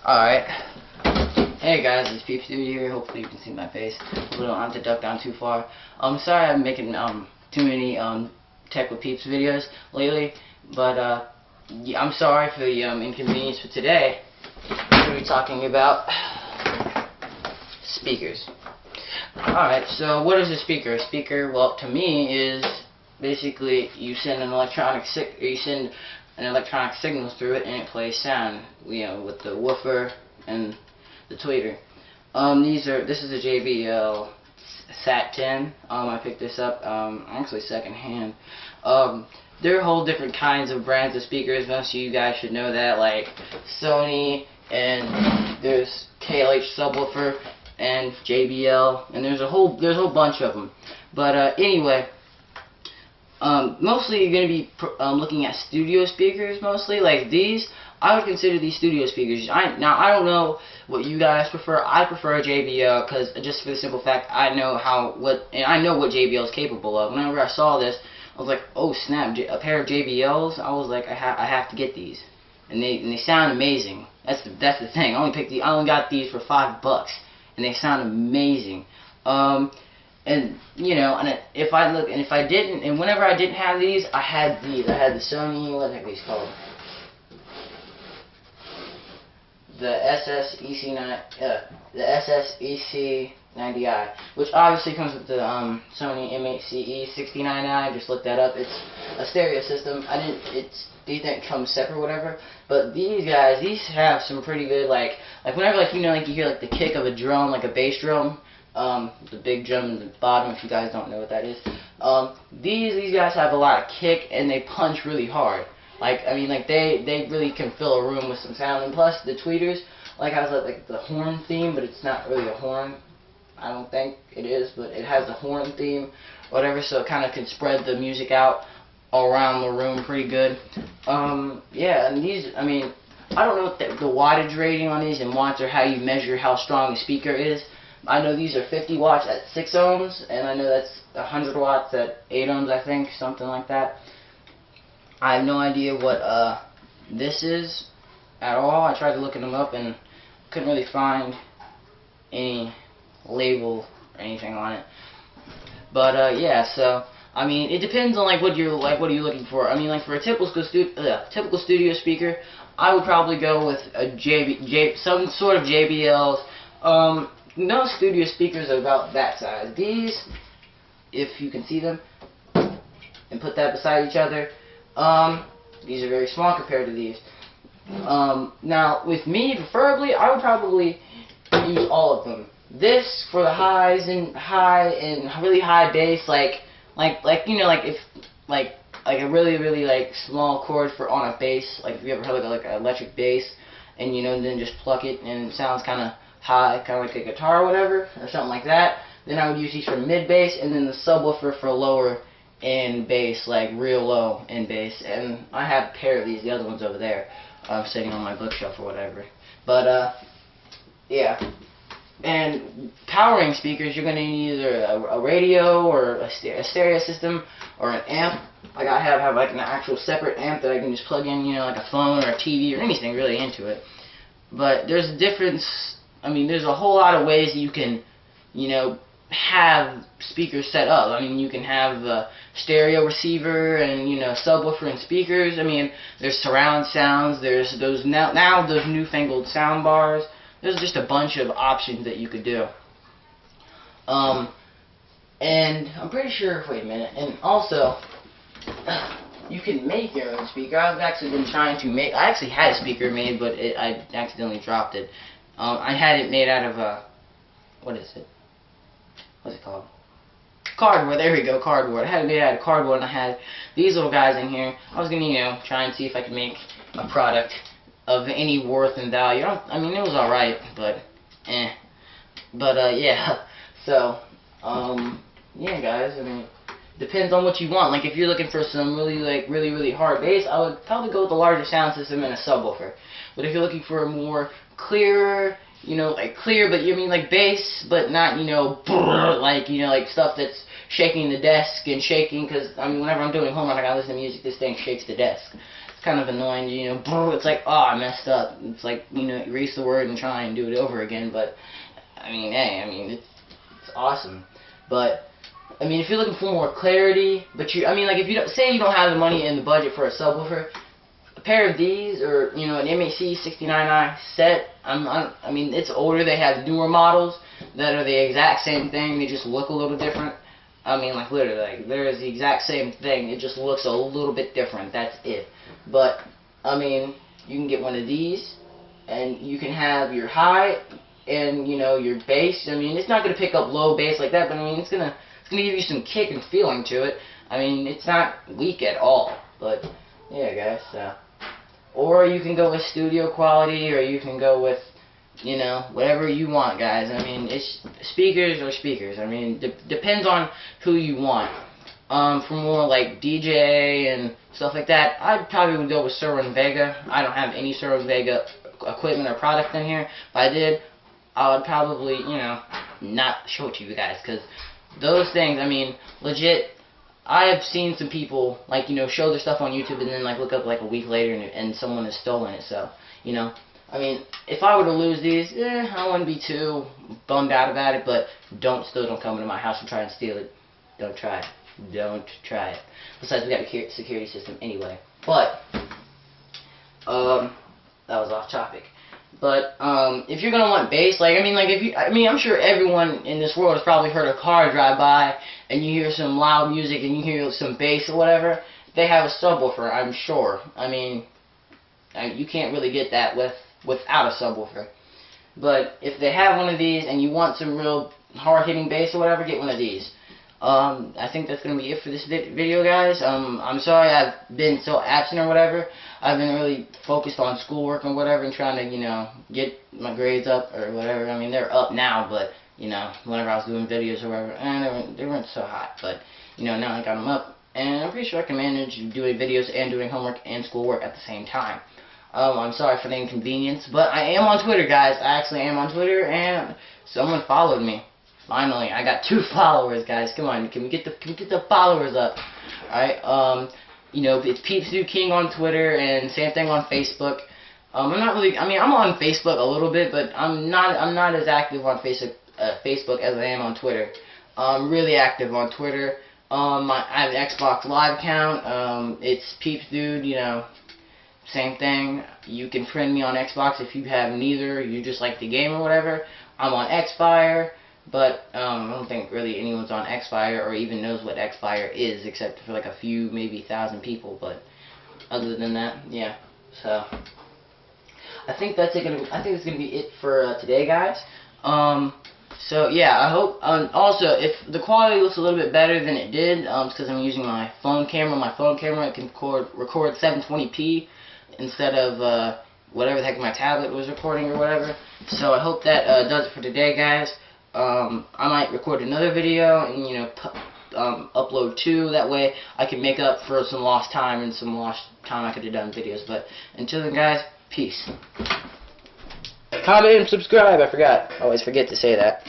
Alright. Hey guys, it's Peepz here. Hopefully you can see my face. I don't have to duck down too far. Sorry I'm making too many tech with Peepz videos lately, but yeah, I'm sorry for the inconvenience for today. We're going to be talking about speakers. Alright, so what is a speaker? A speaker, well, to me, is basically you send an electronic signal through it and it plays sound, you know, with the woofer and the tweeter. This is a JBL Sat-10. I picked this up actually secondhand. There are whole different kinds of brands of speakers. Most of you guys should know that, like Sony, and there's KLH subwoofer and JBL, and there's a whole bunch of them. But anyway, mostly you're going to be looking at studio speakers, mostly like these. I would consider these studio speakers. Now I don't know what you guys prefer. I prefer a JBL because just for the simple fact I know what JBL is capable of. Whenever I saw this, I was like, oh snap, a pair of JBLs. I was like, I have to get these, and they sound amazing. That's the thing. I only got these for $5, and they sound amazing. And you know, and if I didn't, and whenever I didn't have these, I had these. I had the Sony, what the heck are these called? The SSEC90i, which obviously comes with the Sony MHCE69i. Just look that up. It's a stereo system. These didn't come separate, whatever. But these guys, these have some pretty good, like whenever you hear like the kick of a drum, like a bass drum. The big drum in the bottom, if you guys don't know what that is. These guys have a lot of kick, and they punch really hard. They really can fill a room with some sound. And plus, the tweeters, has like the horn theme, but it's not really a horn. I don't think it is, but it has the horn theme, whatever. So it kind of can spread the music out all around the room pretty good. Yeah, and these, I don't know what the wattage rating on these and watts, or how you measure how strong a speaker is. I know these are 50 watts at 6 ohms, and I know that's 100 watts at 8 ohms, I think, something like that. I have no idea what this is at all. I tried looking them up and couldn't really find any label or anything on it. But yeah, so it depends on what are you looking for. For a typical studio speaker, I would probably go with a some sort of JBL's. No studio speakers are about that size. These, if you can see them, and put that beside each other, these are very small compared to these. Now, with me, preferably, I would probably use all of them. This for the highs and really high bass, like a really small chord on a bass. Like if you ever heard like an electric bass, and then just pluck it and it sounds kind of high, kind of like a guitar or whatever, or something like that. Then I would use these for mid bass, and then the subwoofer for lower end bass, like real low end bass. And I have a pair of these. The other one's over there, sitting on my bookshelf or whatever. But yeah. And powering speakers, you're gonna need either a radio or a stereo system or an amp. Like I have like an actual separate amp that I can just plug in, like a phone or a TV or anything really into it. But there's a difference. There's a whole lot of ways that you can, have speakers set up. You can have a stereo receiver and, subwoofer and speakers. There's surround sounds. There's those now those newfangled sound bars. There's just a bunch of options that you could do. And I'm pretty sure, wait a minute, and also, you can make your own speaker. I've actually been trying to make, I actually had a speaker made, but I accidentally dropped it. I had it made out of what is it? What's it called? Cardboard. There we go, cardboard. I had it made out of cardboard, and I had these little guys in here. I was gonna, try and see if I could make a product of any worth and value. It was alright, but yeah. So, yeah, guys. Depends on what you want. Like if you're looking for some really hard bass, I would probably go with a larger sound system and a subwoofer. But if you're looking for a more clearer, clear, but like bass, but not, like stuff that's shaking the desk and shaking, because, whenever I'm doing homework, I gotta listen to music, this thing shakes the desk. kind of annoying. You know, it's like, oh, I messed up. It's like, you know, erase the word and try and do it over again. But I mean, hey, I mean, it's awesome. But I mean, if you're looking for more clarity, but I mean, like, if you don't, say you don't have the money in the budget for a subwoofer, a pair of these, or, you know, an MHC 69i set, I mean, it's older. They have newer models that are the exact same thing. They just look a little different. I mean, like, literally, like, there's the exact same thing. It just looks a little bit different. That's it. But I mean, you can get one of these, and you can have your high and, you know, your bass. I mean, it's not gonna pick up low bass like that, but I mean, it's gonna give you some kick and feeling to it. I mean, it's not weak at all. But yeah, guys. Or you can go with studio quality, or you can go with, you know, whatever you want, guys. I mean, it's speakers or speakers. I mean, depends on who you want. For more like DJ and stuff like that, I probably would go with Cerwin-Vega. I don't have any Cerwin-Vega equipment or product in here. If I did, I would probably, you know, not show it to you guys, because those things, I mean, legit, I have seen some people, like, you know, show their stuff on YouTube and then, like, look up, like, a week later and someone has stolen it. So, you know, I mean, if I were to lose these, I wouldn't be too bummed out about it, but don't come into my house and try and steal it. Don't try it. Don't try it. Besides, we got a security system anyway. But, that was off topic. But if you're gonna want bass, like, I mean, I'm sure everyone in this world has probably heard a car drive by and you hear some loud music and you hear some bass or whatever. They have a subwoofer, I'm sure. I mean, you can't really get that without a subwoofer. But if they have one of these and you want some real hard-hitting bass or whatever, get one of these. I think that's going to be it for this video, guys. I'm sorry I've been so absent or whatever. I've been really focused on schoolwork and whatever and trying to, you know, get my grades up or whatever. I mean, they're up now, but, you know, whenever I was doing videos or whatever, they weren't so hot. But, you know, now I got them up, and I'm pretty sure I can manage doing videos and doing homework and schoolwork at the same time. I'm sorry for the inconvenience, but I am on Twitter, guys. I actually am on Twitter, and someone followed me. Finally, I got 2 followers, guys. Come on, can we get the followers up? Alright, you know, it's Peepz King on Twitter, and same thing on Facebook. I'm not really, I mean, I'm on Facebook a little bit, but I'm not as active on Facebook as I am on Twitter. I'm really active on Twitter. I have an Xbox Live account. It's Peepz Dude, you know, same thing. You can friend me on Xbox if you have neither, you just like the game or whatever. I'm on Xfire. But I don't think really anyone's on Xfire or even knows what Xfire is, except for like a few, maybe 1,000 people. But other than that, yeah. So I think that's it. I think it's gonna be it for today, guys. So yeah, I hope. Also, if the quality looks a little bit better than it did, it's because I'm using my phone camera. My phone camera can record 720p instead of whatever the heck my tablet was recording or whatever. So I hope that does it for today, guys. I might record another video and, you know, upload 2. That way I can make up for some lost time and some lost time I could have done videos. But until then, guys, peace. Comment and subscribe. I forgot. I always forget to say that.